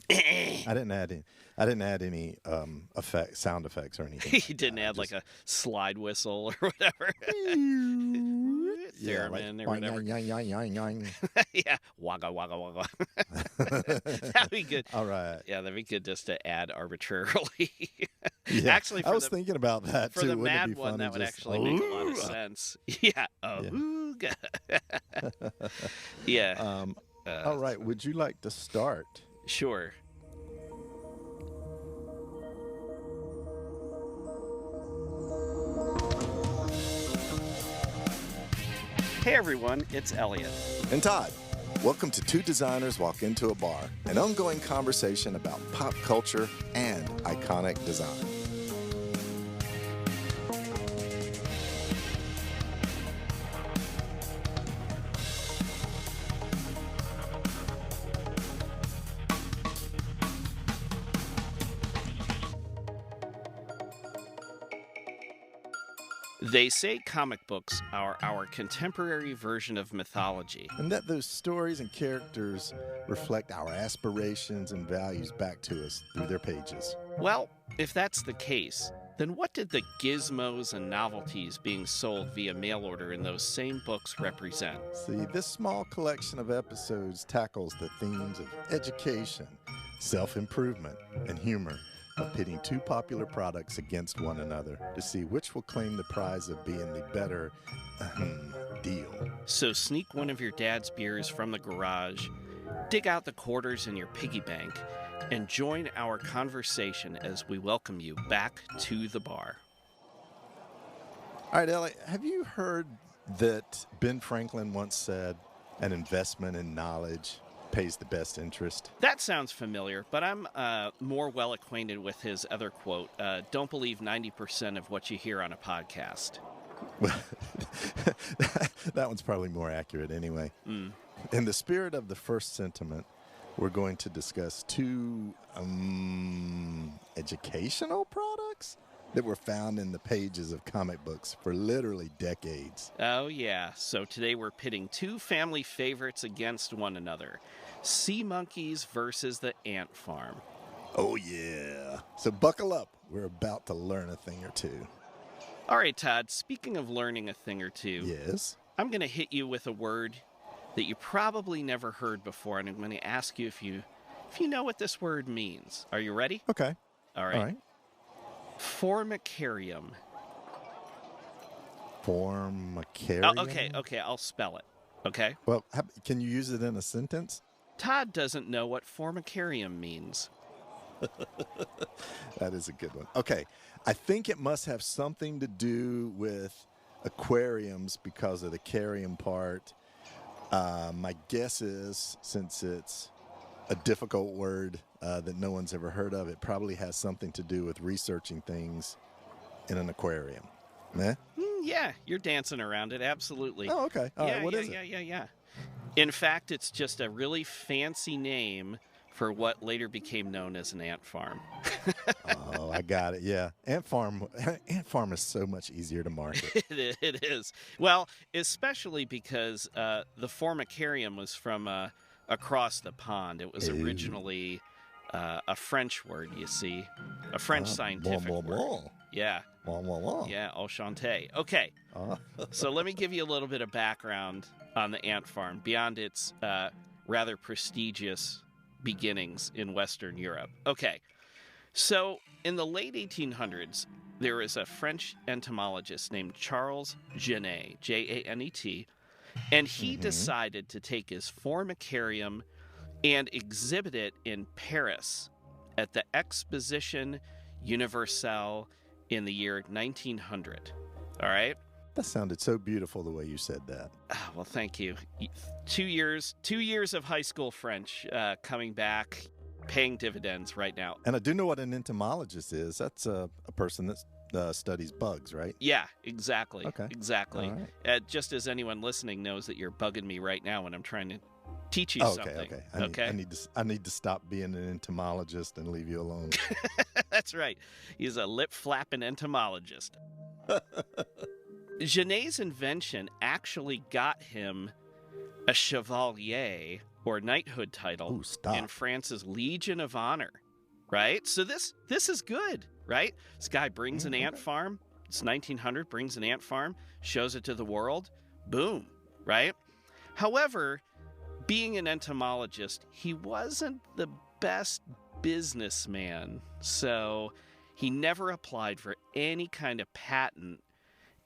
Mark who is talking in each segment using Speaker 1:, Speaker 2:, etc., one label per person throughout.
Speaker 1: I didn't add any sound effects or anything
Speaker 2: He
Speaker 1: like
Speaker 2: didn't
Speaker 1: that.
Speaker 2: add like a slide whistle or whatever.
Speaker 1: Yeah, like
Speaker 2: Theremin or whatever. Yeah, wagga wagga wagga. That'd be good.
Speaker 1: All right.
Speaker 2: Yeah, that'd be good just to add arbitrarily.
Speaker 1: Yeah,
Speaker 2: Actually,
Speaker 1: I was thinking about that
Speaker 2: for
Speaker 1: too.
Speaker 2: the
Speaker 1: Wouldn't it
Speaker 2: mad
Speaker 1: be
Speaker 2: one,
Speaker 1: funny
Speaker 2: that would
Speaker 1: just
Speaker 2: actually make a lot of sense. Yeah.
Speaker 1: Yeah.
Speaker 2: Ooga. Yeah.
Speaker 1: All right. Would you like to start?
Speaker 2: Sure. Hey everyone, it's Elliot.
Speaker 1: And Todd, welcome to Two Designers Walk Into a Bar, an ongoing conversation about pop culture and iconic design.
Speaker 2: They say comic books are our contemporary version of mythology.
Speaker 1: And that those stories and characters reflect our aspirations and values back to us through their pages.
Speaker 2: Well, if that's the case, then what did the gizmos and novelties being sold via mail order in those same books represent?
Speaker 1: See, this small collection of episodes tackles the themes of education, self-improvement, and humor of pitting two popular products against one another to see which will claim the prize of being the better deal.
Speaker 2: So sneak one of your dad's beers from the garage, dig out the quarters in your piggy bank, and join our conversation as we welcome you back to the bar.
Speaker 1: All right, Ellie, have you heard that Ben Franklin once said, an investment in knowledge pays the best interest?
Speaker 2: That sounds familiar, but I'm more well acquainted with his other quote, don't believe 90% of what you hear on a podcast.
Speaker 1: Well, that one's probably more accurate anyway. In the spirit of the first sentiment, we're going to discuss two educational products that were found in the pages of comic books for literally decades.
Speaker 2: Oh, yeah. So today we're pitting two family favorites against one another. Sea monkeys versus the ant farm.
Speaker 1: Oh, yeah. So buckle up. We're about to learn a thing or two.
Speaker 2: All right, Todd, speaking of learning a thing or two,
Speaker 1: Yes?
Speaker 2: I'm going to hit you with a word that you probably never heard before, and I'm going to ask you if you know what this word means. Are you ready?
Speaker 1: Okay.
Speaker 2: All right.
Speaker 1: All right.
Speaker 2: Formicarium.
Speaker 1: Formicarium?
Speaker 2: Oh, okay, I'll spell it. Okay?
Speaker 1: Well, can you use it in a sentence?
Speaker 2: Todd doesn't know what formicarium means.
Speaker 1: That is a good one. Okay. I think it must have something to do with aquariums because of the carium part. My guess is, since it's a difficult word that no one's ever heard of, it probably has something to do with researching things in an aquarium. Eh?
Speaker 2: Yeah, you're dancing around it, absolutely.
Speaker 1: Oh, okay. All right. What is it?
Speaker 2: Yeah. In fact, it's just a really fancy name for what later became known as an ant farm.
Speaker 1: Oh, I got it. Yeah. Ant farm is so much easier to market.
Speaker 2: It is. Well, especially because the formicarium was from across the pond. It was originally a French word, you see. A French scientific word. Yeah. Yeah, enchanté. Okay. So let me give you a little bit of background on the ant farm beyond its rather prestigious beginnings in Western Europe. Okay. So in the late 1800s, there was a French entomologist named Charles Genet, Janet, and he decided to take his formicarium and exhibit it in Paris at the Exposition Universelle in the year 1900. All right?
Speaker 1: That sounded so beautiful the way you said that.
Speaker 2: Well, thank you. 2 years of high school French coming back, paying dividends right now.
Speaker 1: And I do know what an entomologist is. That's a person that studies bugs, right?
Speaker 2: Yeah, exactly.
Speaker 1: Okay.
Speaker 2: Exactly.
Speaker 1: All right.
Speaker 2: Just as anyone listening knows that you're bugging me right now when I'm trying to teach you something.
Speaker 1: Okay. I need to stop being an entomologist and leave you alone.
Speaker 2: That's right. He's a lip-flapping entomologist. Genet's invention actually got him a chevalier or knighthood title
Speaker 1: Ooh, stop.
Speaker 2: in France's Legion of Honor, right? So this is good, right? This guy brings an ant farm. It's 1900, brings an ant farm, shows it to the world. Boom, right? However, being an entomologist, he wasn't the best businessman. So he never applied for any kind of patent,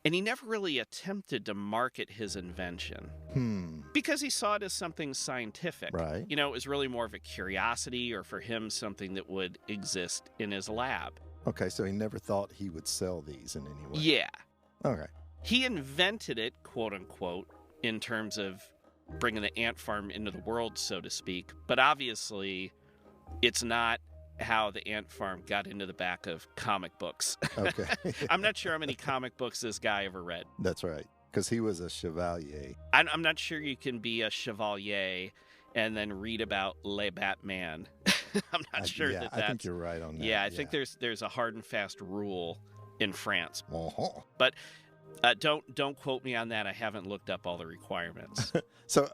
Speaker 2: and he never really attempted to market his invention. Because he saw it as something scientific.
Speaker 1: Right.
Speaker 2: You know, it was really more of a curiosity, or for him, something that would exist in his lab.
Speaker 1: Okay, so he never thought he would sell these in any way.
Speaker 2: Yeah.
Speaker 1: Okay.
Speaker 2: He invented it, quote unquote, in terms of bringing the ant farm into the world, so to speak. But obviously, it's not how the ant farm got into the back of comic books.
Speaker 1: Okay.
Speaker 2: I'm not sure how many comic books this guy ever read.
Speaker 1: That's right, because he was a chevalier.
Speaker 2: I'm not sure you can be a chevalier and then read about Le Batman. I'm not sure
Speaker 1: yeah,
Speaker 2: that's...
Speaker 1: I think you're right on that.
Speaker 2: Yeah, I think there's a hard and fast rule in France.
Speaker 1: Uh-huh.
Speaker 2: But don't quote me on that. I haven't looked up all the requirements.
Speaker 1: So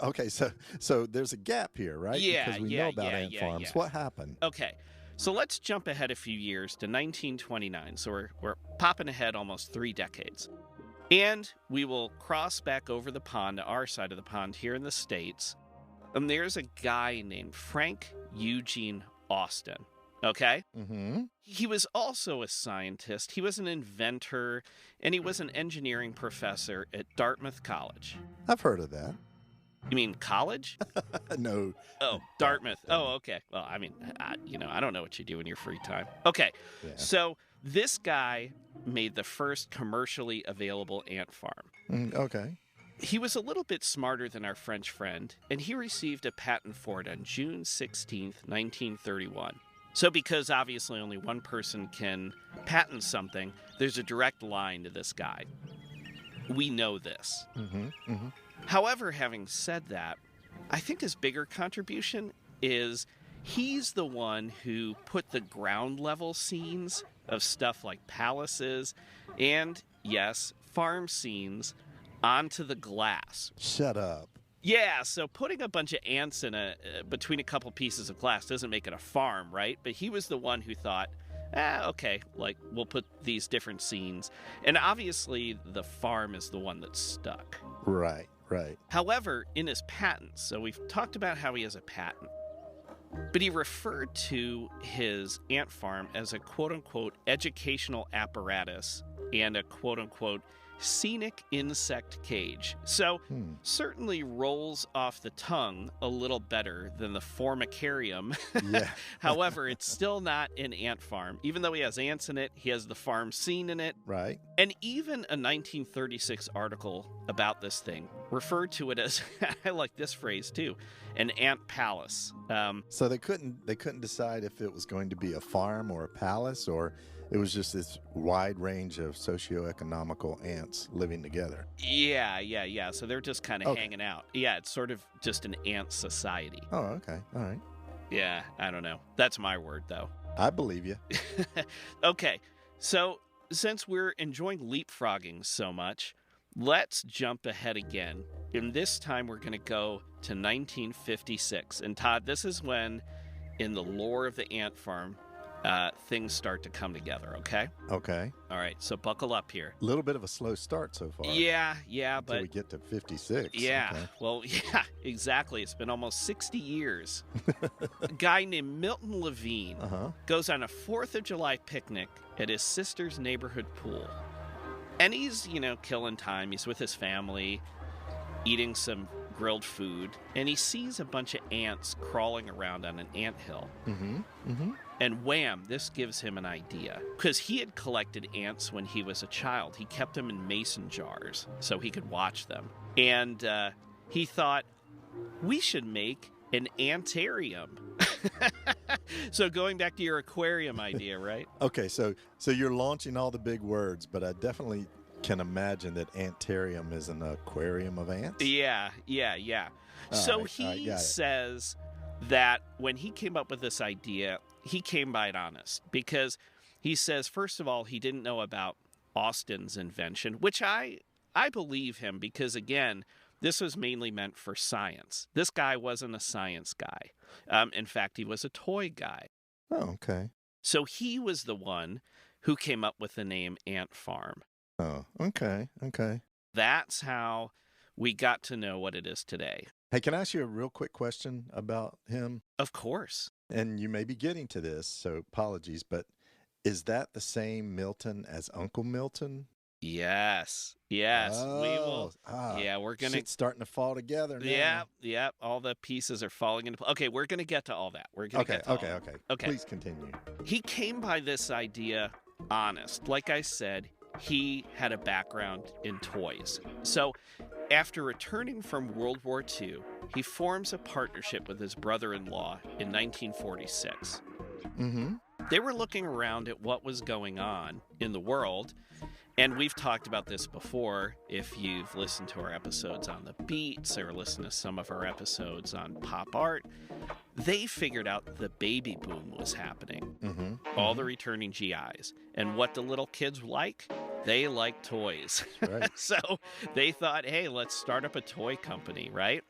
Speaker 1: there's a gap here, right?
Speaker 2: Yeah,
Speaker 1: because we
Speaker 2: yeah,
Speaker 1: know about
Speaker 2: yeah,
Speaker 1: ant
Speaker 2: yeah,
Speaker 1: farms.
Speaker 2: yeah.
Speaker 1: What happened?
Speaker 2: Okay, so let's jump ahead a few years to 1929. So we're popping ahead almost 3 decades. And we will cross back over the pond to our side of the pond here in the States. And there's a guy named Frank Eugene Austin. Okay?
Speaker 1: Mm-hmm.
Speaker 2: He was also a scientist. He was an inventor, and he was an engineering professor at Dartmouth College.
Speaker 1: I've heard of that.
Speaker 2: You mean college?
Speaker 1: No.
Speaker 2: Oh, Dartmouth. Oh, okay. Well, I mean, I don't know what you do in your free time. Okay,
Speaker 1: Yeah.
Speaker 2: so this guy made the first commercially available ant farm.
Speaker 1: Okay.
Speaker 2: He was a little bit smarter than our French friend, and he received a patent for it on June 16th, 1931. So because obviously only one person can patent something, there's a direct line to this guy. We know this.
Speaker 1: Mm-hmm. Mm-hmm.
Speaker 2: However, having said that, I think his bigger contribution is he's the one who put the ground level scenes of stuff like palaces and, yes, farm scenes onto the glass.
Speaker 1: Shut up.
Speaker 2: Yeah, so putting a bunch of ants in between a couple pieces of glass doesn't make it a farm, right? But he was the one who thought, okay, like, we'll put these different scenes. And obviously, the farm is the one that's stuck.
Speaker 1: Right. Right.
Speaker 2: However, in his patents, so we've talked about how he has a patent, but he referred to his ant farm as a quote-unquote educational apparatus and a quote-unquote scenic insect cage. So certainly rolls off the tongue a little better than the formicarium.
Speaker 1: Yeah.
Speaker 2: However, it's still not an ant farm. Even though he has ants in it, he has the farm scene in it.
Speaker 1: Right.
Speaker 2: And even a 1936 article about this thing referred to it as, I like this phrase too, an ant palace.
Speaker 1: So they couldn't decide if it was going to be a farm or a palace, or it was just this wide range of socioeconomical ants living together.
Speaker 2: Yeah. So they're just kind of hanging out. Yeah, it's sort of just an ant society.
Speaker 1: Oh, okay. All right.
Speaker 2: Yeah, I don't know. That's my word, though.
Speaker 1: I believe you.
Speaker 2: Okay, so since we're enjoying leapfrogging so much, let's jump ahead again. And this time we're going to go to 1956. And Todd, this is when, in the lore of the ant farm, things start to come together, okay?
Speaker 1: Okay.
Speaker 2: All right, so buckle up here.
Speaker 1: A little bit of a slow start so far.
Speaker 2: Yeah,
Speaker 1: Until
Speaker 2: but...
Speaker 1: we get to 56.
Speaker 2: Yeah,
Speaker 1: Okay.
Speaker 2: well, yeah, exactly. It's been almost 60 years. A guy named Milton Levine goes on a 4th of July picnic at his sister's neighborhood pool. And he's, killing time. He's with his family, eating some grilled food, and he sees a bunch of ants crawling around on an anthill. And wham, this gives him an idea. Because he had collected ants when he was a child. He kept them in mason jars so he could watch them. And he thought, we should make an antarium. So going back to your aquarium idea, right?
Speaker 1: Okay, so you're launching all the big words, but I definitely can imagine that antarium is an aquarium of ants.
Speaker 2: Yeah. So he says that when he came up with this idea, he came by it honest, because he says, first of all, he didn't know about Austin's invention, which I believe him, because again, this was mainly meant for science. This guy wasn't a science guy. In fact, he was a toy guy.
Speaker 1: Oh, okay.
Speaker 2: So he was the one who came up with the name Ant Farm.
Speaker 1: Oh, okay. Okay.
Speaker 2: That's how we got to know what it is today.
Speaker 1: Hey, can I ask you a real quick question about him?
Speaker 2: Of course.
Speaker 1: And you may be getting to this, so apologies, but is that the same Milton as Uncle Milton?
Speaker 2: Yes. Yes. We will. Yeah, we're going to.
Speaker 1: Shit's starting to fall together now.
Speaker 2: Yeah. Yeah. All the pieces are falling into place. Okay, we're going to get to all that. We're going to get to all that.
Speaker 1: Okay. Please continue.
Speaker 2: He came by this idea honest. Like I said, he had a background in toys. So after returning from World War II, he forms a partnership with his brother-in-law in 1946.
Speaker 1: Mm-hmm.
Speaker 2: They were looking around at what was going on in the world, and we've talked about this before if you've listened to our episodes on the Beats or listened to some of our episodes on pop art. They figured out the baby boom was happening.
Speaker 1: Mm-hmm.
Speaker 2: All the returning GIs. And what the little kids like? They like toys.
Speaker 1: That's right.
Speaker 2: So they thought, hey, let's start up a toy company, right?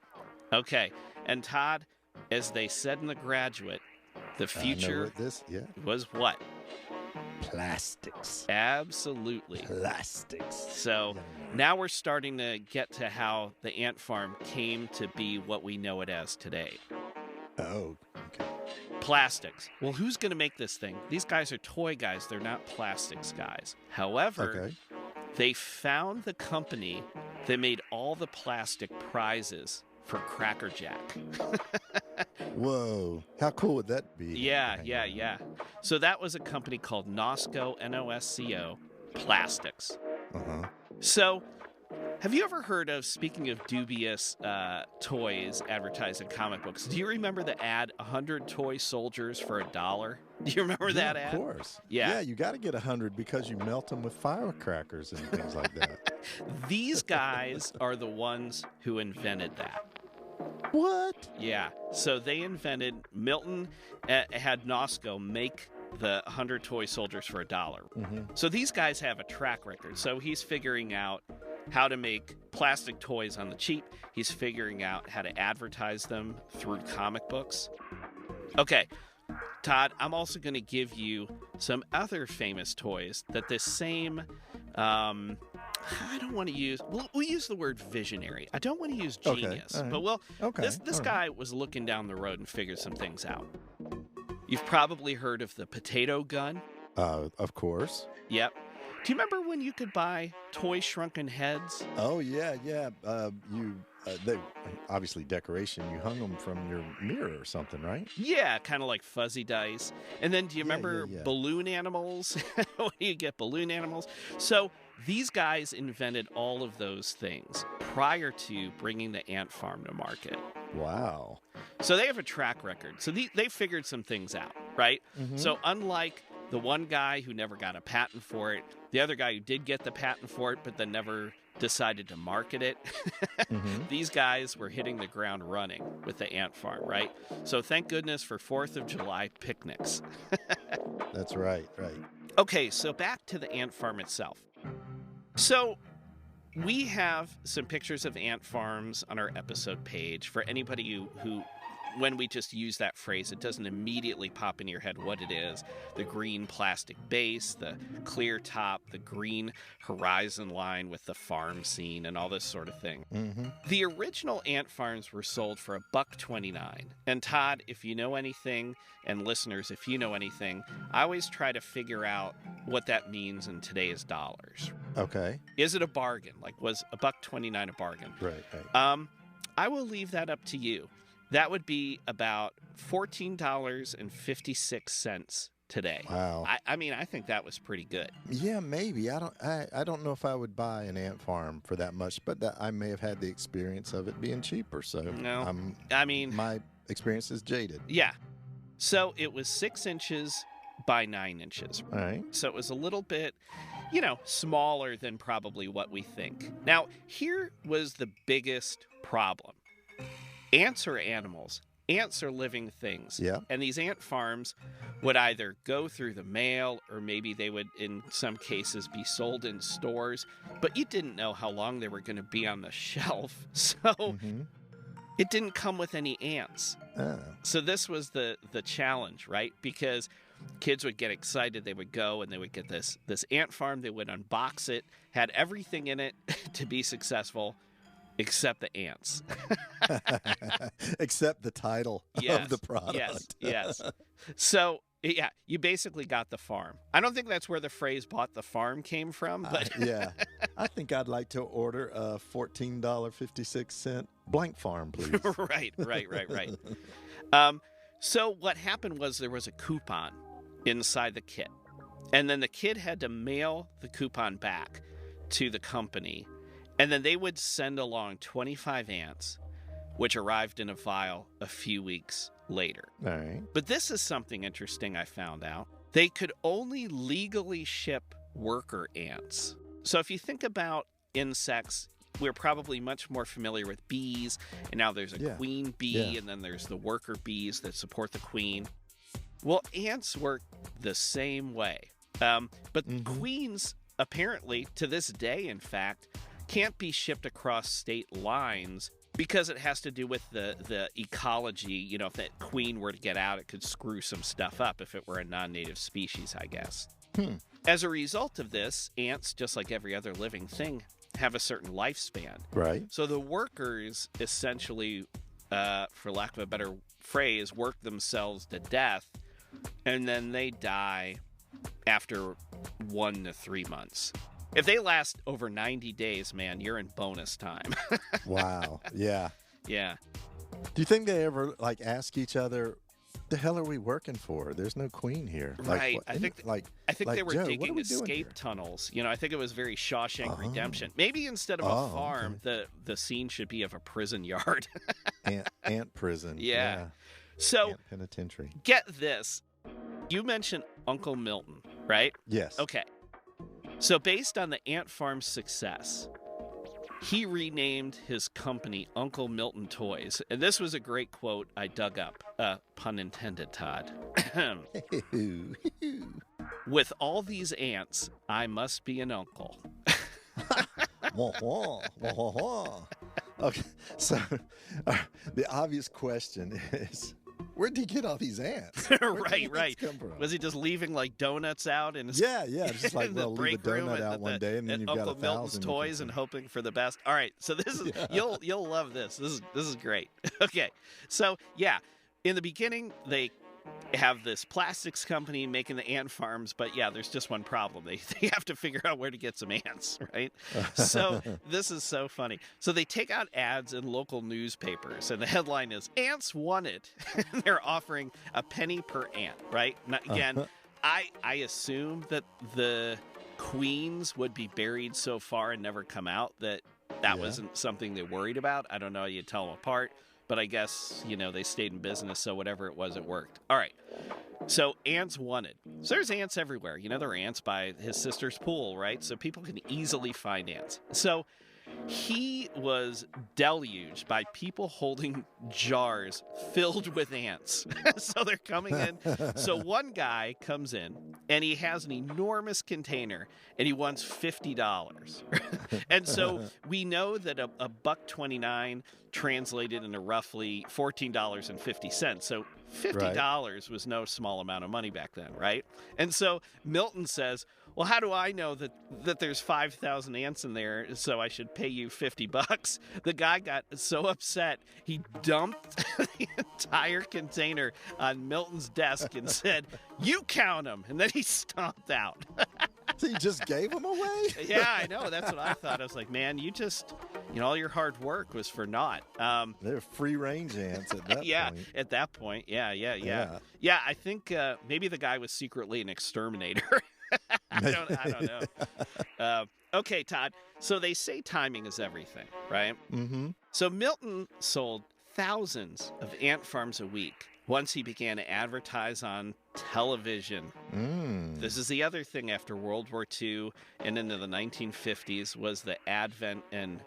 Speaker 2: Okay. And Todd, as they said in The Graduate, the future was what?
Speaker 1: Plastics.
Speaker 2: Absolutely.
Speaker 1: Plastics.
Speaker 2: So now we're starting to get to how the ant farm came to be what we know it as today.
Speaker 1: Oh, okay.
Speaker 2: Plastics. Well, who's going to make this thing? These guys are toy guys. They're not plastics guys. However, they found the company that made all the plastic prizes for Cracker Jack.
Speaker 1: Whoa. How cool would that be?
Speaker 2: Yeah. So that was a company called Nosco, Nosco, Plastics.
Speaker 1: Uh-huh.
Speaker 2: So have you ever heard of, speaking of dubious toys advertised in comic books, do you remember the ad, 100 toy soldiers for $1? Do you remember that ad?
Speaker 1: Of course.
Speaker 2: Yeah,
Speaker 1: you got to get 100 because you melt them with firecrackers and things like that.
Speaker 2: These guys are the ones who invented that.
Speaker 1: What?
Speaker 2: Yeah. So they invented, Milton had Nosco make the 100 toy soldiers for $1.
Speaker 1: Mm-hmm.
Speaker 2: So these guys have a track record. So he's figuring out how to make plastic toys on the cheap. He's figuring out how to advertise them through comic books. Okay, Todd, I'm also going to give you some other famous toys that this same... I don't want to use... We'll use the word visionary. I don't want to use genius.
Speaker 1: Okay,
Speaker 2: But this guy was looking down the road and figured some things out. You've probably heard of the potato gun.
Speaker 1: Of course.
Speaker 2: Yep. Do you remember when you could buy toy shrunken heads?
Speaker 1: Oh, yeah. They obviously decoration. You hung them from your mirror or something, right?
Speaker 2: Yeah, kind of like fuzzy dice. And then do you remember
Speaker 1: yeah.
Speaker 2: balloon animals? When you get balloon animals? So these guys invented all of those things prior to bringing the ant farm to market.
Speaker 1: Wow.
Speaker 2: So they have a track record. So they figured some things out, right?
Speaker 1: Mm-hmm.
Speaker 2: So unlike the one guy who never got a patent for it, the other guy who did get the patent for it but then never decided to market it,
Speaker 1: Mm-hmm.
Speaker 2: these guys were hitting the ground running with the ant farm, right? So thank goodness for 4th of July picnics.
Speaker 1: That's right.
Speaker 2: Okay, so back to the ant farm itself. So we have some pictures of ant farms on our episode page for anybody who when we just use that phrase, it doesn't immediately pop in your head what it is. The green plastic base, the clear top, the green horizon line with the farm scene and all this sort of thing.
Speaker 1: Mm-hmm.
Speaker 2: The original ant farms were sold for $1.29. And Todd, if you know anything, and listeners, if you know anything, I always try to figure out what that means in today's dollars.
Speaker 1: Okay.
Speaker 2: Is it a bargain? Like, was $1.29 a bargain?
Speaker 1: Right.
Speaker 2: I will leave that up to you. That would be about $14.56 today.
Speaker 1: Wow.
Speaker 2: I mean, I think that was pretty good.
Speaker 1: Yeah, maybe. I don't know if I would buy an ant farm for that much, but I may have had the experience of it being cheaper. So
Speaker 2: no, I mean,
Speaker 1: my experience is jaded.
Speaker 2: Yeah. So it was 6 inches by 9 inches.
Speaker 1: All right.
Speaker 2: So it was a little bit, smaller than probably what we think. Now, here was the biggest problem. Ants are animals ants are living things.
Speaker 1: Yeah.
Speaker 2: And these ant farms would either go through the mail or maybe they would, in some cases, be sold in stores. But you didn't know how long they were going to be on the shelf. So it didn't come with any ants. So this was the challenge, right? Because kids would get excited. They would go and they would get this ant farm. They would unbox it, had everything in it to be successful. Except the ants.
Speaker 1: Except the title of the product.
Speaker 2: Yes. So, yeah, you basically got the farm. I don't think that's where the phrase bought the farm came from, but
Speaker 1: yeah. I think I'd like to order a $14.56 blank farm, please.
Speaker 2: Right. So what happened was there was a coupon inside the kit. And then the kid had to mail the coupon back to the company. And then they would send along 25 ants, which arrived in a vial a few weeks later.
Speaker 1: All right.
Speaker 2: But this is something interesting I found out. They could only legally ship worker ants. So if you think about insects, we're probably much more familiar with bees. And now there's a queen bee, and then there's the worker bees that support the queen. Well, ants work the same way. But queens, apparently, to this day, in fact, can't be shipped across state lines because it has to do with the ecology. You know, if that queen were to get out, it could screw some stuff up if it were a non-native species, I guess. As a result of this, ants, just like every other living thing, have a certain lifespan.
Speaker 1: Right.
Speaker 2: So the workers essentially, for lack of a better phrase, work themselves to death, and then they die after 1 to 3 months. If they last over 90 days, man, you're in bonus time.
Speaker 1: Wow. Yeah.
Speaker 2: Yeah.
Speaker 1: Do you think they ever ask each other, "The hell are we working for? There's no queen here."
Speaker 2: Right. I think they were
Speaker 1: Joe,
Speaker 2: digging escape tunnels. You know, I think it was very Shawshank Redemption. Maybe instead of a farm, the scene should be of a prison yard.
Speaker 1: Ant prison.
Speaker 2: Yeah. So
Speaker 1: ant penitentiary.
Speaker 2: Get this. You mentioned Uncle Milton, right?
Speaker 1: Yes.
Speaker 2: Okay. So based on the ant farm's success, he renamed his company Uncle Milton Toys. And this was a great quote I dug up. Pun intended, Todd. With all these ants, I must be an uncle.
Speaker 1: Okay, so the obvious question is, where'd he get all these ants?
Speaker 2: Right. Come from? Was he just leaving donuts out in his
Speaker 1: just like
Speaker 2: the
Speaker 1: leave a
Speaker 2: break room
Speaker 1: donut out one day and then you've
Speaker 2: Uncle
Speaker 1: got 1,000
Speaker 2: Milton's Toys and hoping for the best? All right, so this is you'll love this. This is great. Okay, so in the beginning they have this plastics company making the ant farms, but there's just one problem. They have to figure out where to get some ants, right? So this is so funny. So they take out ads in local newspapers, and the headline is "Ants Wanted." They're offering a penny per ant, right? Now, again, I assume that the queens would be buried so far and never come out that wasn't something they worried about. I don't know how you tell them apart. But I guess, they stayed in business, so whatever it was, it worked. All right. So ants wanted. So there's ants everywhere. There are ants by his sister's pool, right? So people can easily find ants. So he was deluged by people holding jars filled with ants. So they're coming in. So one guy comes in and he has an enormous container and he wants $50. And so we know that a $1.29 translated into roughly $14.50. So $50 was no small amount of money back then, right? And so Milton says, well, how do I know that there's 5,000 ants in there, so I should pay you $50? The guy got so upset, he dumped the entire container on Milton's desk and said, "You count them," and then he stomped out.
Speaker 1: So you just gave them away?
Speaker 2: Yeah, I know. That's what I thought. I was like, man, you just, all your hard work was for naught.
Speaker 1: They're free-range ants at that point.
Speaker 2: At that point. Yeah. Yeah, I think maybe the guy was secretly an exterminator. I don't know. Okay, Todd. So they say timing is everything, right?
Speaker 1: Mm-hmm.
Speaker 2: So Milton sold thousands of ant farms a week once he began to advertise on television. This is the other thing after World War II and into the 1950s was the advent and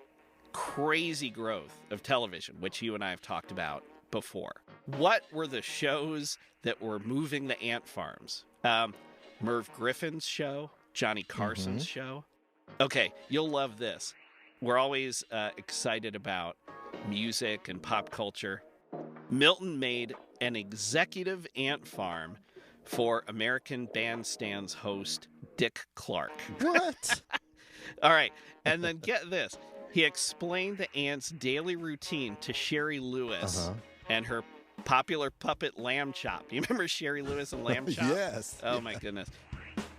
Speaker 2: crazy growth of television, which you and I have talked about before. What were the shows that were moving the ant farms? Merv Griffin's show, Johnny Carson's show. Okay, you'll love this. We're always excited about music and pop culture. Milton made an executive ant farm for American Bandstand's host, Dick Clark.
Speaker 1: What?
Speaker 2: All right, and then get this. He explained the ants' daily routine to Sherry Lewis and her popular puppet Lamb Chop. You remember Sherry Lewis and Lamb Chop?
Speaker 1: Yes.
Speaker 2: Oh, my goodness.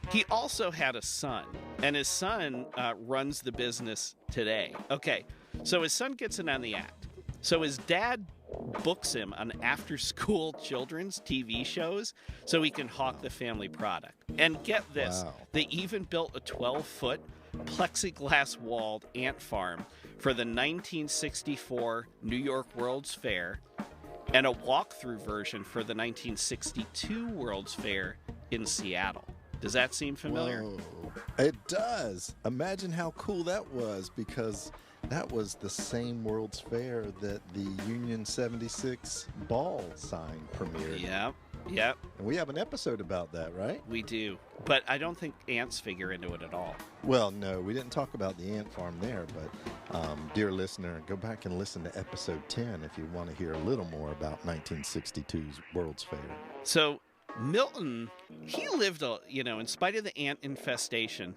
Speaker 2: He also had a son, and his son runs the business today. Okay, so his son gets in on the act. So his dad books him on after-school children's TV shows so he can hawk the family product. And get this, they even built a 12-foot plexiglass-walled ant farm for the 1964 New York World's Fair and a walkthrough version for the 1962 World's Fair in Seattle. Does that seem familiar?
Speaker 1: Whoa. It does. Imagine how cool that was, because that was the same World's Fair that the Union 76 ball sign premiered.
Speaker 2: Yep.
Speaker 1: And we have an episode about that, right?
Speaker 2: We do. But I don't think ants figure into it at all.
Speaker 1: Well, no, we didn't talk about the ant farm there, but dear listener, go back and listen to episode 10 if you want to hear a little more about 1962's World's Fair.
Speaker 2: So Milton, he lived, in spite of the ant infestation,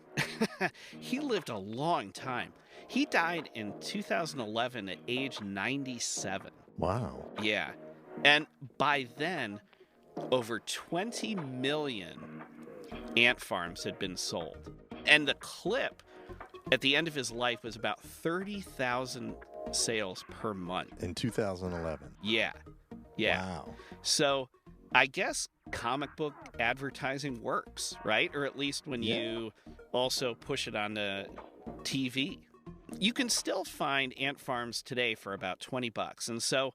Speaker 2: he lived a long time. He died in 2011 at age 97.
Speaker 1: Wow.
Speaker 2: Yeah. And by then, over 20 million ant farms had been sold. And the clip at the end of his life was about 30,000 sales per month.
Speaker 1: In 2011.
Speaker 2: Yeah.
Speaker 1: Wow.
Speaker 2: So I guess comic book advertising works, right? Or at least when you also push it on the TV. You can still find ant farms today for about $20. And so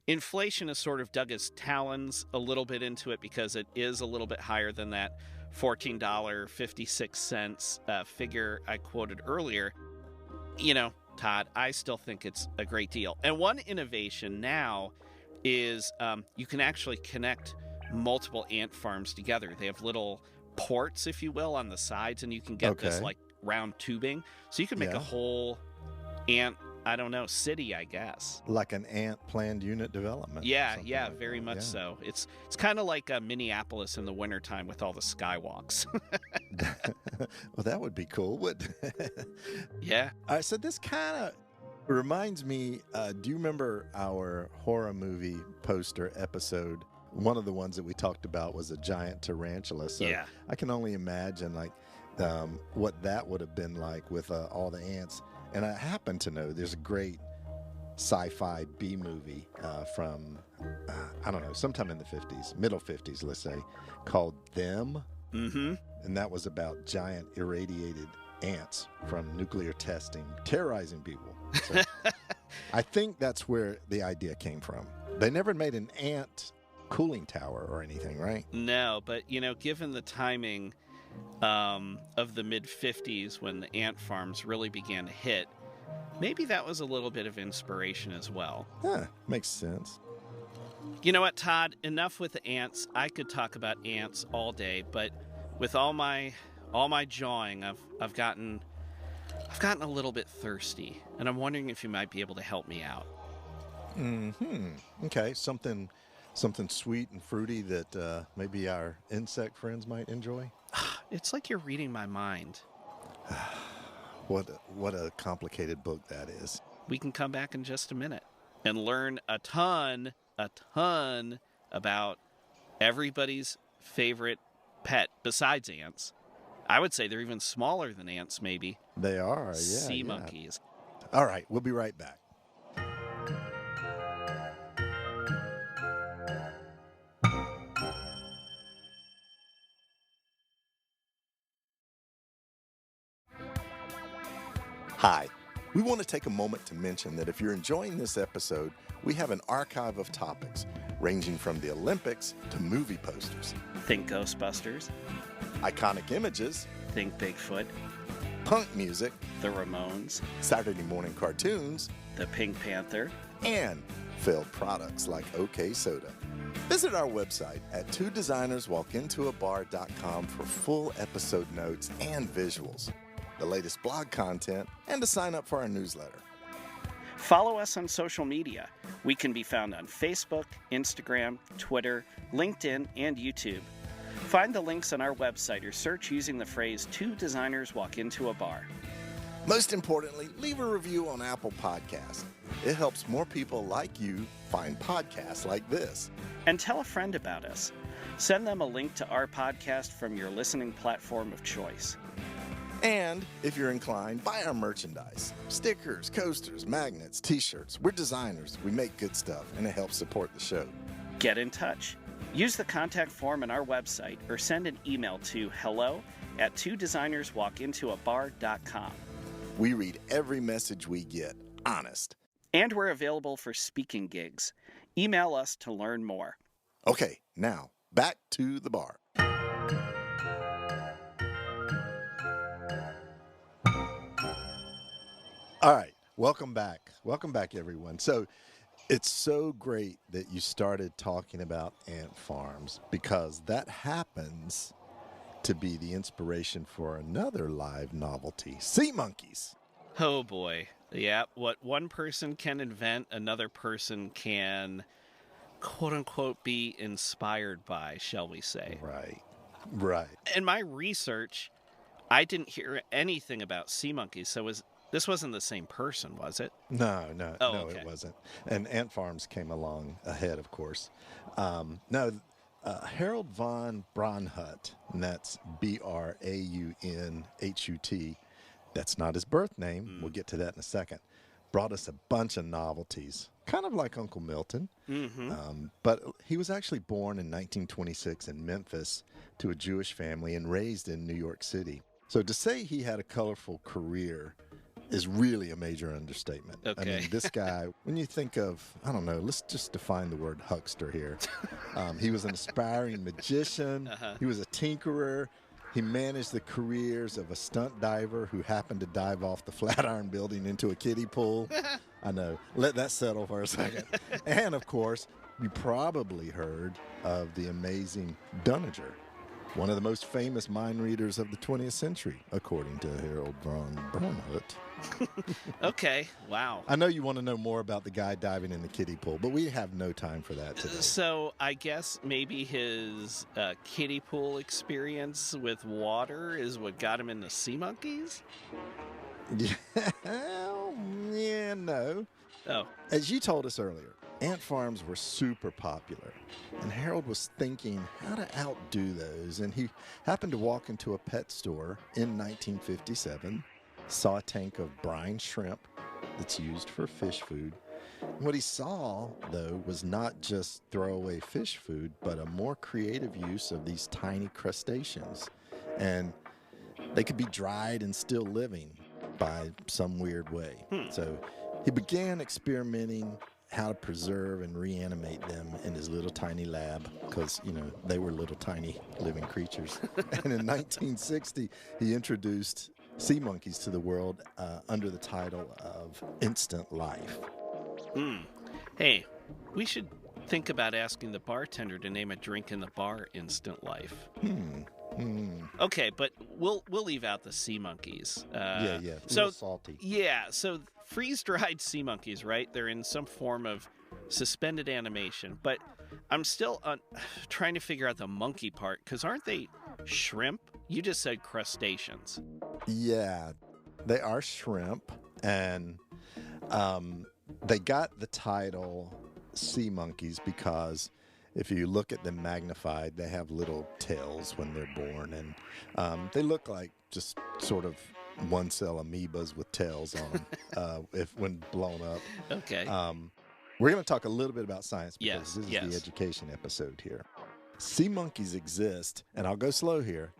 Speaker 2: inflation has sort of dug its talons a little bit into it because it is a little bit higher than that $14.56 figure I quoted earlier. Todd, I still think it's a great deal. And one innovation now is you can actually connect multiple ant farms together. They have little ports, if you will, on the sides, and you can get this like round tubing. So you can make a whole ant, city, I guess.
Speaker 1: Like an ant planned unit development.
Speaker 2: Yeah, very much so. It's kind of like Minneapolis in the wintertime with all the skywalks.
Speaker 1: Well, that would be cool, wouldn't it?
Speaker 2: Yeah.
Speaker 1: All right, so this kind of reminds me, do you remember our horror movie poster episode? One of the ones that we talked about was a giant tarantula. So I can only imagine what that would have been like with all the ants. And I happen to know there's a great sci-fi B movie from, sometime in the 50s, middle 50s, let's say, called Them.
Speaker 2: Mm-hmm.
Speaker 1: And that was about giant irradiated ants from nuclear testing, terrorizing people. So I think that's where the idea came from. They never made an ant cooling tower or anything, right?
Speaker 2: No, but, given the timing of the mid-50s when the ant farms really began to hit, maybe that was a little bit of inspiration as well.
Speaker 1: Yeah, makes sense.
Speaker 2: You know what, Todd? Enough with the ants. I could talk about ants all day, but with all my jawing, I've gotten a little bit thirsty, and I'm wondering if you might be able to help me out.
Speaker 1: Okay, something sweet and fruity that maybe our insect friends might enjoy.
Speaker 2: It's like you're reading my mind.
Speaker 1: What a complicated book that is.
Speaker 2: We can come back in just a minute and learn a ton about everybody's favorite pet besides ants. I would say they're even smaller than ants, maybe.
Speaker 1: They are,
Speaker 2: Sea monkeys.
Speaker 1: All right, we'll be right back. Hi. We want to take a moment to mention that if you're enjoying this episode, we have an archive of topics ranging from the Olympics to movie posters,
Speaker 2: Think Ghostbusters,
Speaker 1: iconic images,
Speaker 2: Think Bigfoot,
Speaker 1: punk music,
Speaker 2: The Ramones,
Speaker 1: Saturday morning cartoons,
Speaker 2: The Pink Panther,
Speaker 1: and failed products like OK Soda. Visit our website at twodesignerswalkintoabar.com for full episode notes and visuals, the latest blog content, and to sign up for our newsletter.
Speaker 2: Follow us on social media. We can be found on Facebook, Instagram, Twitter, LinkedIn, and YouTube. Find the links on our website or search using the phrase Two Designers Walk Into a Bar.
Speaker 1: Most importantly, leave a review on Apple Podcasts. It helps more people like you find podcasts like this.
Speaker 2: And tell a friend about us. Send them a link to our podcast from your listening platform of choice.
Speaker 1: And if you're inclined, buy our merchandise. Stickers, coasters, magnets, t-shirts. We're designers. We make good stuff, and it helps support the show.
Speaker 2: Get in touch. Use the contact form on our website or send an email to hello@twodesignerswalkintoabar.com.
Speaker 1: We read every message we get. Honest.
Speaker 2: And we're available for speaking gigs. Email us to learn more.
Speaker 1: Okay, now, back to the bar. All right, welcome back. Welcome back, everyone. So it's so great that you started talking about ant farms, because that happens to be the inspiration for another live novelty, sea monkeys.
Speaker 2: Oh boy. Yeah, what one person can invent, another person can, quote unquote, be inspired by, shall we say.
Speaker 1: Right.
Speaker 2: In my research, I didn't hear anything about sea monkeys, so this wasn't the same person, was it?
Speaker 1: No,
Speaker 2: okay.
Speaker 1: It wasn't. And ant farms came along ahead, of course. Harold von Braunhut, and that's Braunhut. That's not his birth name. We'll get to that in a second. Brought us a bunch of novelties, kind of like Uncle Milton.
Speaker 2: Mm-hmm.
Speaker 1: But he was actually born in 1926 in Memphis to a Jewish family and raised in New York City. So to say he had a colorful career is really a major understatement.
Speaker 2: Okay.
Speaker 1: I mean, this guy, when you think of, I don't know, let's just define the word huckster here. He was an aspiring magician.
Speaker 2: Uh-huh.
Speaker 1: He was a tinkerer. He managed the careers of a stunt diver who happened to dive off the Flatiron Building into a kiddie pool. I know. Let that settle for a second. And, of course, you probably heard of the amazing Dunager, one of the most famous mind readers of the 20th century, according to Harold von Braunhut.
Speaker 2: Okay, wow.
Speaker 1: I know you want to know more about the guy diving in the kiddie pool, but we have no time for that today.
Speaker 2: So I guess maybe his kiddie pool experience with water is what got him into sea monkeys?
Speaker 1: Yeah, no.
Speaker 2: Oh.
Speaker 1: As you told us earlier, ant farms were super popular, and Harold was thinking how to outdo those, and he happened to walk into a pet store in 1957, saw a tank of brine shrimp that's used for fish food. What he saw, though, was not just throwaway fish food, but a more creative use of these tiny crustaceans. And they could be dried and still living by some weird way. So he began experimenting how to preserve and reanimate them in his little tiny lab, because, they were little tiny living creatures. And in 1960, he introduced sea monkeys to the world under the title of Instant Life.
Speaker 2: Hey, we should think about asking the bartender to name a drink in the bar Instant Life. Okay, but we'll leave out the sea monkeys.
Speaker 1: Yeah.
Speaker 2: So
Speaker 1: salty.
Speaker 2: Yeah, so freeze-dried sea monkeys, right? They're in some form of suspended animation, but I'm still trying to figure out the monkey part, because aren't they shrimp? You just said crustaceans.
Speaker 1: Yeah, they are shrimp, and they got the title sea monkeys because if you look at them magnified, they have little tails when they're born, and they look like just sort of one-cell amoebas with tails on them when blown up.
Speaker 2: Okay.
Speaker 1: We're going to talk a little bit about science because this is
Speaker 2: yes.
Speaker 1: the education episode here. Sea monkeys exist, and I'll go slow here,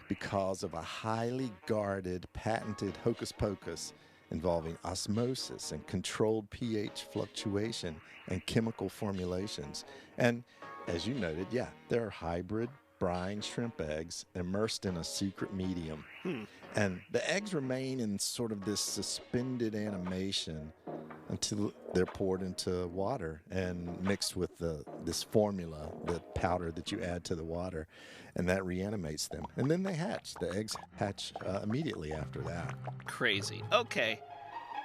Speaker 1: because of a highly guarded, patented hocus pocus involving osmosis and controlled pH fluctuation and chemical formulations. And as you noted, there are hybrid brine shrimp eggs immersed in a secret medium. And the eggs remain in sort of this suspended animation until they're poured into water and mixed with this formula, the powder that you add to the water, and that reanimates them. And then they hatch. The eggs hatch immediately after that.
Speaker 2: Crazy. Okay.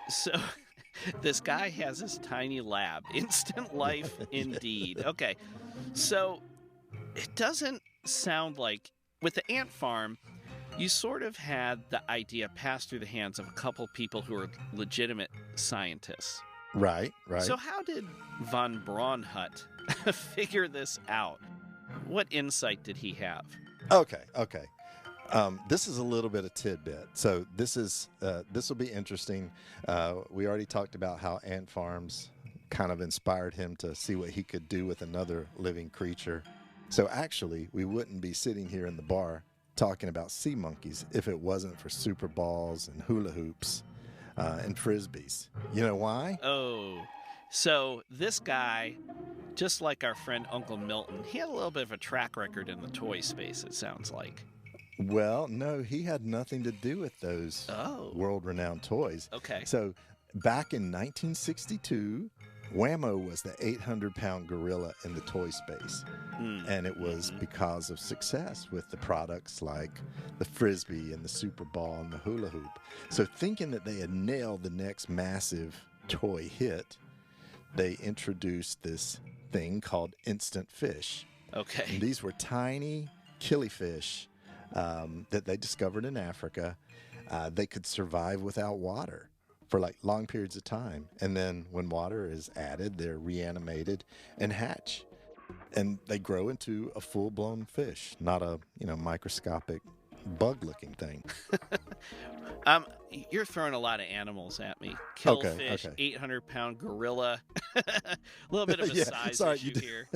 Speaker 2: So this guy has his tiny lab. Instant life indeed. Okay. So it doesn't sound like with the ant farm, you sort of had the idea passed through the hands of a couple people who are legitimate scientists.
Speaker 1: Right.
Speaker 2: So how did von Braunhut figure this out? What insight did he have?
Speaker 1: Okay. This is a little bit of tidbit. So this will be interesting. We already talked about how ant farms kind of inspired him to see what he could do with another living creature. So actually, we wouldn't be sitting here in the bar talking about sea monkeys if it wasn't for super balls and hula hoops and frisbees. You know why?
Speaker 2: Oh, so this guy, just like our friend Uncle Milton, he had a little bit of a track record in the toy space, it sounds like.
Speaker 1: Well, no, he had nothing to do with those world-renowned toys.
Speaker 2: Okay.
Speaker 1: So back in 1962, Whammo was the 800-pound gorilla in the toy space. And it was because of success with the products like the Frisbee and the Super Ball and the hula hoop. So thinking that they had nailed the next massive toy hit, they introduced this thing called instant fish.
Speaker 2: Okay.
Speaker 1: And these were tiny killifish that they discovered in Africa. They could survive without water for like long periods of time. And then when water is added, they're reanimated and hatch. And they grow into a full-blown fish, not a, microscopic bug-looking thing.
Speaker 2: You're throwing a lot of animals at me. Killfish, 800-pound gorilla. A little bit of a size issue here.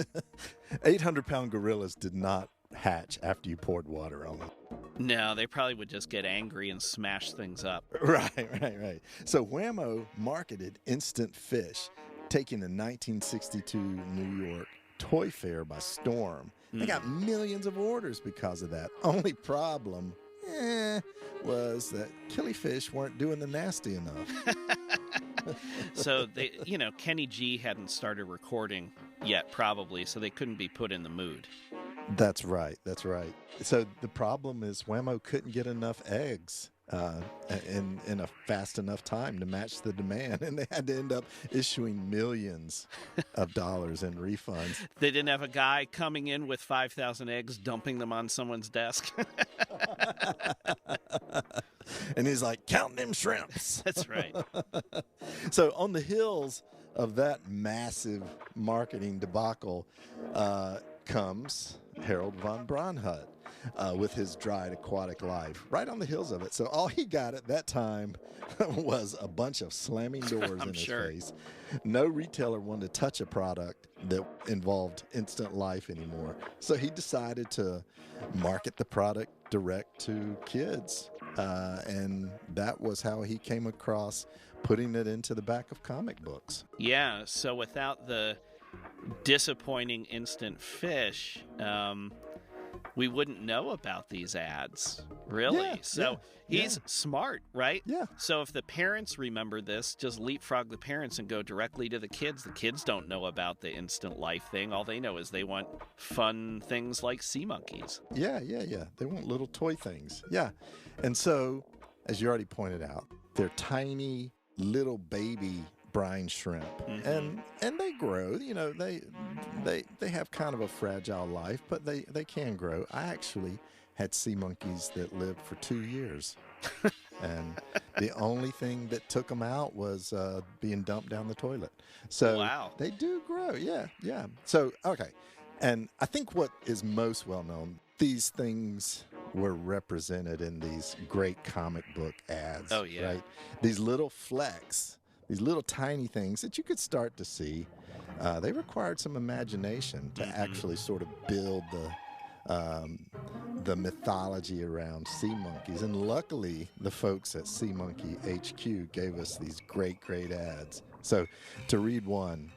Speaker 1: 800-pound gorillas did not hatch after you poured water on them.
Speaker 2: No, they probably would just get angry and smash things up.
Speaker 1: Right. So Whammo marketed instant fish, taking the 1962 New York Toy Fair by storm. They got millions of orders because of that. Only problem was that killifish weren't doing the nasty enough.
Speaker 2: So they, Kenny G hadn't started recording yet, probably, so they couldn't be put in the mood.
Speaker 1: That's right. So the problem is Whammo couldn't get enough eggs in a fast enough time to match the demand, and they had to end up issuing millions of dollars in refunds.
Speaker 2: They didn't have a guy coming in with 5,000 eggs, dumping them on someone's desk.
Speaker 1: And he's like, counting them shrimps.
Speaker 2: That's right.
Speaker 1: So on the heels of that massive marketing debacle comes Harold von Braunhut with his dried aquatic life, right on the heels of it. So all he got at that time was a bunch of slamming doors in his face. No retailer wanted to touch a product that involved instant life anymore. So he decided to market the product direct to kids. And that was how he came across putting it into the back of comic books.
Speaker 2: Yeah, so without the disappointing instant fish, we wouldn't know about these ads, really. He's smart, right?
Speaker 1: Yeah.
Speaker 2: So if the parents remember this, just leapfrog the parents and go directly to the kids. The kids don't know about the instant life thing. All they know is they want fun things like sea monkeys.
Speaker 1: Yeah. They want little toy things. Yeah. And so, as you already pointed out, they're tiny little baby brine shrimp, and they grow. They have kind of a fragile life, but they can grow. I actually had sea monkeys that lived for 2 years, and the only thing that took them out was being dumped down the toilet. So
Speaker 2: wow.
Speaker 1: They do grow. Yeah. So okay, and I think what is most well known, these things were represented in these great comic book ads.
Speaker 2: Oh yeah,
Speaker 1: right. These little flecks. These little tiny things that you could start to see, they required some imagination to actually sort of build the mythology around sea monkeys. And luckily, the folks at Sea Monkey HQ gave us these great ads. So to read one,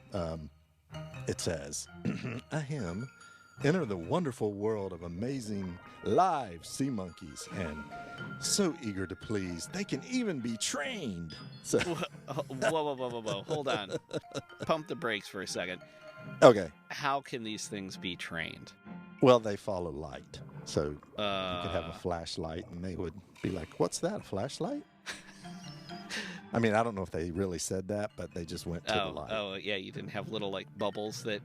Speaker 1: it says, ahem, enter the wonderful world of amazing live sea monkeys and so eager to please, they can even be trained. So,
Speaker 2: Whoa. Hold on. Pump the brakes for a second.
Speaker 1: okay.
Speaker 2: How can these things be trained?
Speaker 1: Well, they follow light. So you could have a flashlight and they would be like, what's that, a flashlight? I mean, I don't know if they really said that, but they just went to the light.
Speaker 2: Oh, yeah, you didn't have little, like, bubbles that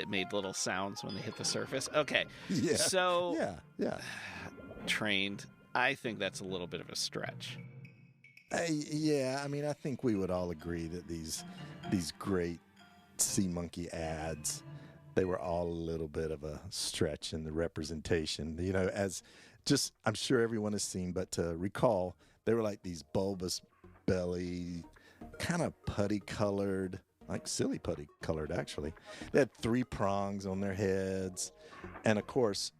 Speaker 2: made little sounds when they hit the surface? Okay.
Speaker 1: Yeah.
Speaker 2: So,
Speaker 1: yeah.
Speaker 2: Trained, I think that's a little bit of a stretch.
Speaker 1: Yeah, I mean, I think we would all agree that these great sea monkey ads, they were all a little bit of a stretch in the representation. You know, as just, I'm sure everyone has seen, but to recall, they were like these bulbous belly, kind of putty colored, like silly putty colored, actually. They had 3 prongs on their heads. And of course,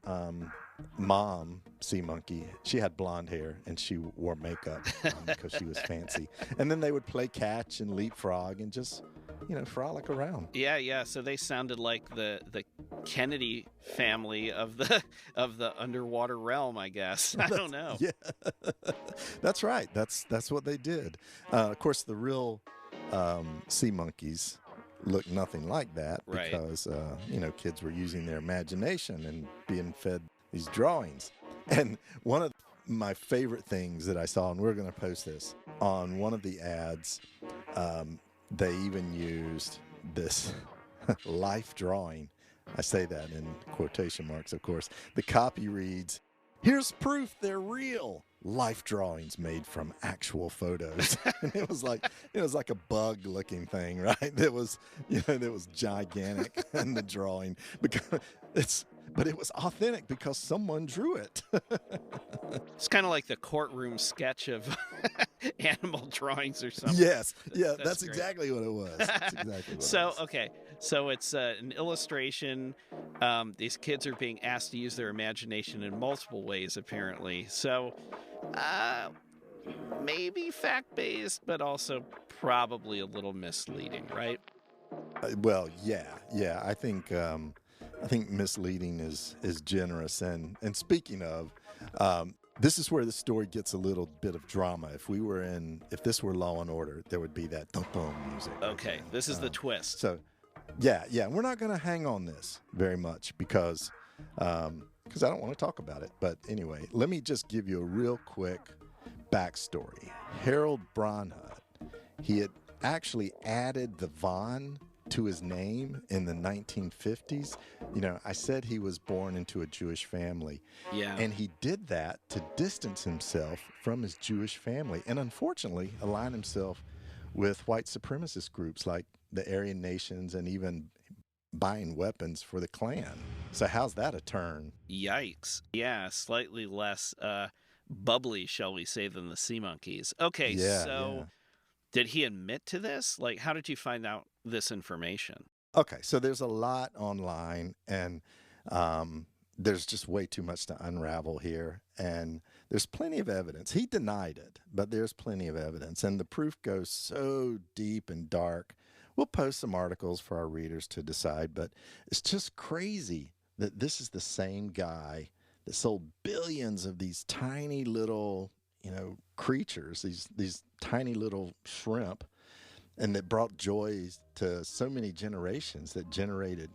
Speaker 1: Mom, sea monkey, she had blonde hair and she wore makeup because she was fancy. And then they would play catch and leapfrog and just, you know, frolic around.
Speaker 2: Yeah. So they sounded like the Kennedy family of the underwater realm, I guess. I don't know.
Speaker 1: Yeah, that's right. That's what they did. Of course, the real sea monkeys look nothing like that because you know, kids were using their imagination and being fed these drawings. And one of my favorite things that I saw, and we're going to post this on one of the ads, they even used this life drawing. I say that in quotation marks, of course. The copy reads, "Here's proof they're real. Life drawings made from actual photos." And it was like a bug-looking thing, right? That was, you know, that was gigantic in the drawing but it was authentic because someone drew it.
Speaker 2: It's kind of like the courtroom sketch of animal drawings or something.
Speaker 1: Yes, yeah, that's exactly what it was. That's exactly what it was.
Speaker 2: Okay, so it's an illustration. These kids are being asked to use their imagination in multiple ways, apparently. So, maybe fact-based, but also probably a little misleading, right?
Speaker 1: Well, yeah. I think misleading is generous. And speaking of, this is where the story gets a little bit of drama. If this were Law and Order, there would be that dum-dum music.
Speaker 2: Okay, this is the twist.
Speaker 1: So, yeah, we're not going to hang on this very much because I don't want to talk about it. But anyway, let me just give you a real quick backstory. Harold Bronhut, he had actually added the Von to his name in the 1950s. You know, I said he was born into a Jewish family.
Speaker 2: Yeah.
Speaker 1: And he did that to distance himself from his Jewish family and unfortunately align himself with white supremacist groups like the Aryan Nations and even buying weapons for the Klan. So how's that a turn?
Speaker 2: Yikes. Yeah, slightly less bubbly, shall we say, than the Sea Monkeys. Okay, so did he admit to this? Like, how did you find out this information?
Speaker 1: Okay, so there's a lot online, and there's just way too much to unravel here. And there's plenty of evidence. He denied it, but there's plenty of evidence. And the proof goes so deep and dark. We'll post some articles for our readers to decide, but it's just crazy that this is the same guy that sold billions of these tiny little, you know, creatures, these tiny little shrimp, and that brought joy to so many generations, that generated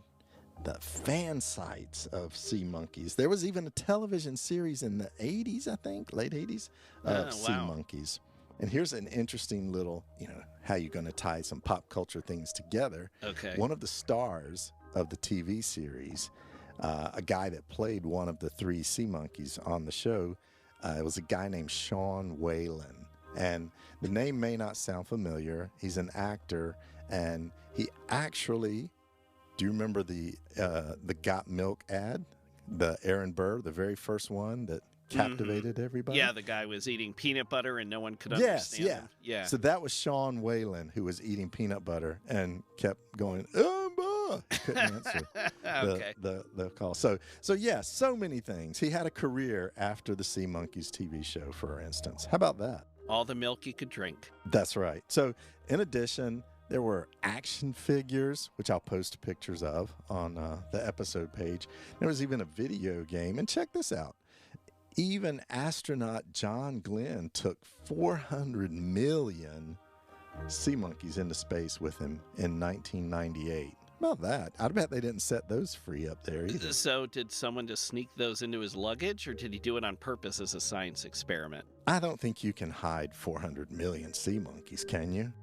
Speaker 1: the fan sites of sea monkeys. There was even a television series in the 80s, I think, late 80s, of sea monkeys. And here's an interesting little, you know, how you're going to tie some pop culture things together.
Speaker 2: Okay.
Speaker 1: One of the stars of the TV series, a guy that played one of the 3 sea monkeys on the show, it was a guy named Sean Whalen. And the name may not sound familiar. He's an actor, and he actually, do you remember the Got Milk ad? The Aaron Burr, the very first one that captivated everybody?
Speaker 2: Yeah, the guy was eating peanut butter and no one could understand him. Yeah.
Speaker 1: So that was Sean Whalen, who was eating peanut butter and kept going, couldn't answer the call. So yeah, so many things. He had a career after the Sea Monkeys TV show, for instance. How about that?
Speaker 2: All the milk you could drink.
Speaker 1: That's right. So in addition, There were action figures, which I'll post pictures of on the episode page. There was even a video game. And check this out. Even astronaut John Glenn took 400 million sea monkeys into space with him in 1998. About that. I bet they didn't set those free up there either.
Speaker 2: So did someone just sneak those into his luggage, or did he do it on purpose as a science experiment?
Speaker 1: I don't think you can hide 400 million sea monkeys, can you?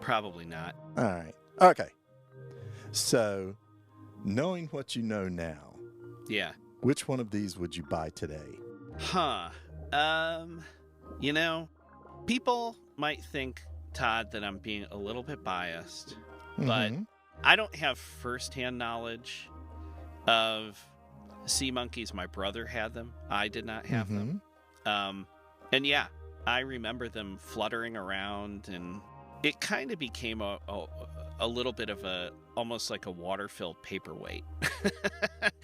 Speaker 2: Probably not.
Speaker 1: All right. Okay. So, knowing what you know now,
Speaker 2: Yeah.
Speaker 1: which one of these would you buy today?
Speaker 2: Huh. People might think, Todd, that I'm being a little bit biased, but
Speaker 1: Mhm.
Speaker 2: I don't have firsthand knowledge of sea monkeys. My brother had them. I did not have them. And yeah, I remember them fluttering around, and it kind of became a little bit of almost like a water-filled paperweight.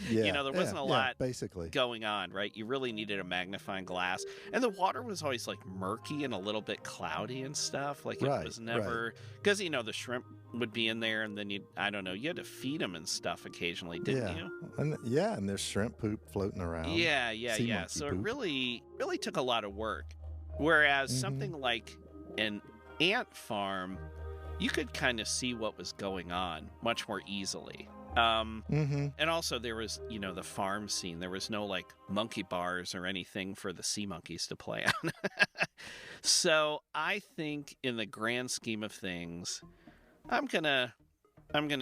Speaker 1: Yeah.
Speaker 2: There wasn't a lot
Speaker 1: basically
Speaker 2: going on, right? You really needed a magnifying glass, and the water was always like murky and a little bit cloudy and stuff. Like it
Speaker 1: Right,
Speaker 2: was never, because the shrimp would be in there, and then you had to feed them and stuff occasionally, didn't you?
Speaker 1: And there's shrimp poop floating around.
Speaker 2: Yeah.
Speaker 1: Sea monkey
Speaker 2: So
Speaker 1: poop.
Speaker 2: it really took a lot of work. Whereas something like an ant farm, you could kind of see what was going on much more easily. And also there was, the farm scene. There was no like monkey bars or anything for the sea monkeys to play on. So I think in the grand scheme of things, I'm gonna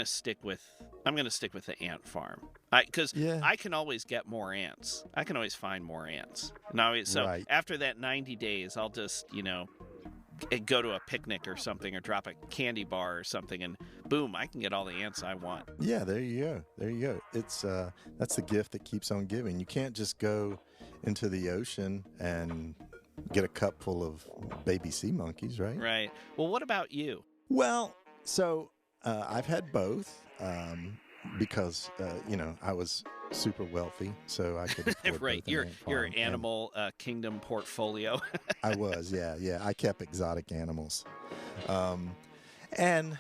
Speaker 2: stick with the ant farm. Because I can always get more ants. I can always find more ants.
Speaker 1: Right.
Speaker 2: After that 90 days, I'll just go to a picnic or something, or drop a candy bar or something, and boom, I can get all the ants I want.
Speaker 1: Yeah, there you go. It's that's the gift that keeps on giving. You can't just go into the ocean and get a cup full of baby sea monkeys, right?
Speaker 2: Right. Well, what about you?
Speaker 1: Well, so I've had both because I was super wealthy, so I could afford
Speaker 2: Right.
Speaker 1: both an ant
Speaker 2: Your
Speaker 1: farm
Speaker 2: animal kingdom portfolio.
Speaker 1: I was, yeah. I kept exotic animals. And,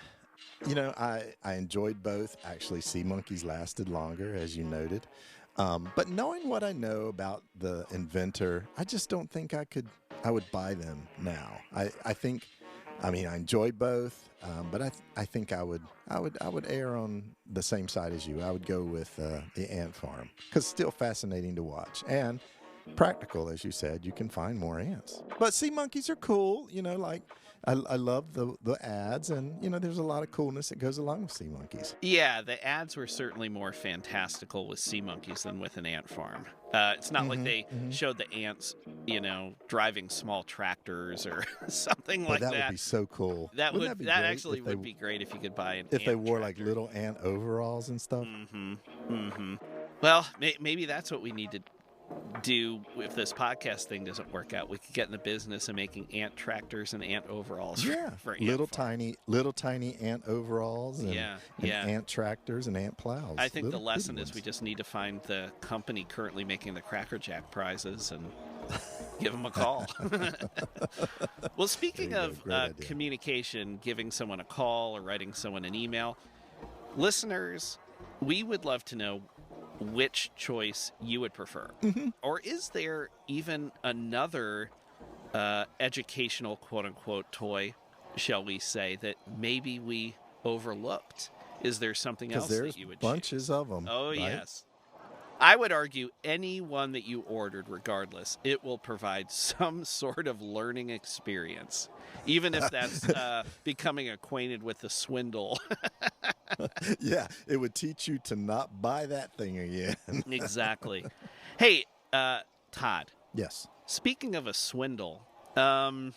Speaker 1: I enjoyed both. Actually, sea monkeys lasted longer, as you noted. But knowing what I know about the inventor, I just don't think I would buy them now. I enjoy both, but I think I would err on the same side as you. I would go with the ant farm, because it's still fascinating to watch and practical, as you said. You can find more ants. But sea monkeys are cool. I love the ads, and there's a lot of coolness that goes along with sea monkeys.
Speaker 2: Yeah, the ads were certainly more fantastical with sea monkeys than with an ant farm. It's not like they showed the ants, driving small tractors or something like that.
Speaker 1: That would be so cool.
Speaker 2: That
Speaker 1: Wouldn't
Speaker 2: would
Speaker 1: that be
Speaker 2: actually
Speaker 1: great
Speaker 2: be great if you could buy an
Speaker 1: if
Speaker 2: ant
Speaker 1: they wore
Speaker 2: tractor.
Speaker 1: like little ant overalls and stuff.
Speaker 2: Well, maybe that's what we need to do if this podcast thing doesn't work out. We could get in the business of making ant tractors and ant overalls.
Speaker 1: Yeah,
Speaker 2: for ant
Speaker 1: little
Speaker 2: farm.
Speaker 1: tiny ant overalls. And, and ant tractors and ant plows.
Speaker 2: I think the
Speaker 1: Little
Speaker 2: lesson
Speaker 1: bitty
Speaker 2: is we
Speaker 1: ones.
Speaker 2: just need to find the company currently making the Cracker Jack prizes and give them a call. Well, speaking
Speaker 1: There you go.
Speaker 2: of
Speaker 1: Great idea.
Speaker 2: communication, giving someone a call or writing someone an email, listeners, we would love to know which choice you would prefer. Or is there even another educational quote-unquote toy, shall we say, that maybe we overlooked? Is there something else
Speaker 1: There's
Speaker 2: that you would
Speaker 1: bunches of them.
Speaker 2: Oh,
Speaker 1: right?
Speaker 2: yes. I would argue any one that you ordered, regardless, it will provide some sort of learning experience, even if that's becoming acquainted with the swindle.
Speaker 1: Yeah, it would teach you to not buy that thing again.
Speaker 2: Exactly. Hey, Todd,
Speaker 1: Yes.
Speaker 2: speaking of a swindle, the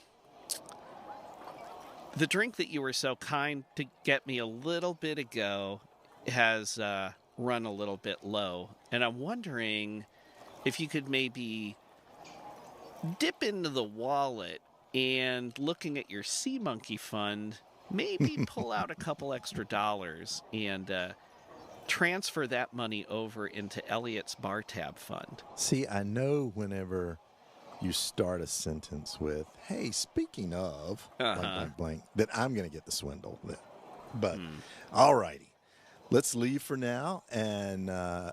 Speaker 2: drink that you were so kind to get me a little bit ago has run a little bit low, and I'm wondering if you could maybe dip into the wallet and, looking at your Sea Monkey fund, maybe pull out a couple extra dollars and transfer that money over into Elliot's bar tab fund.
Speaker 1: See, I know whenever you start a sentence with, hey, speaking of, blank, blank, blank, that I'm going to get the swindle. But, all righty. Let's leave for now, and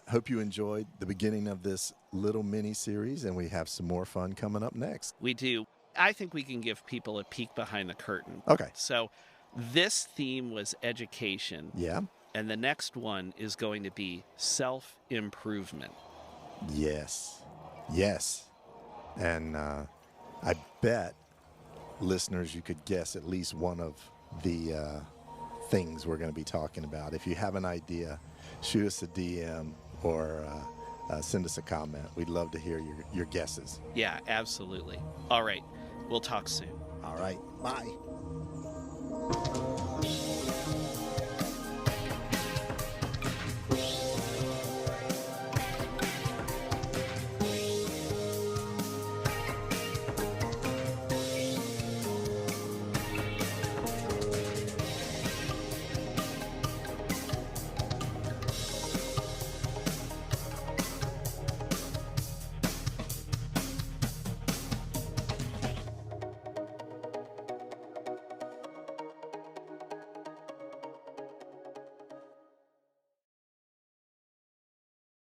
Speaker 1: hope you enjoyed the beginning of this little mini-series, and we have some more fun coming up next.
Speaker 2: We do. I think we can give people a peek behind the curtain.
Speaker 1: Okay.
Speaker 2: So this theme was education.
Speaker 1: Yeah?
Speaker 2: And the next one is going to be self-improvement.
Speaker 1: Yes. Yes. And I bet, listeners, you could guess at least one of the things we're going to be talking about. If you have an idea, shoot us a DM or send us a comment. We'd love to hear your guesses.
Speaker 2: Yeah, absolutely. All right. We'll talk soon.
Speaker 1: All right. Bye.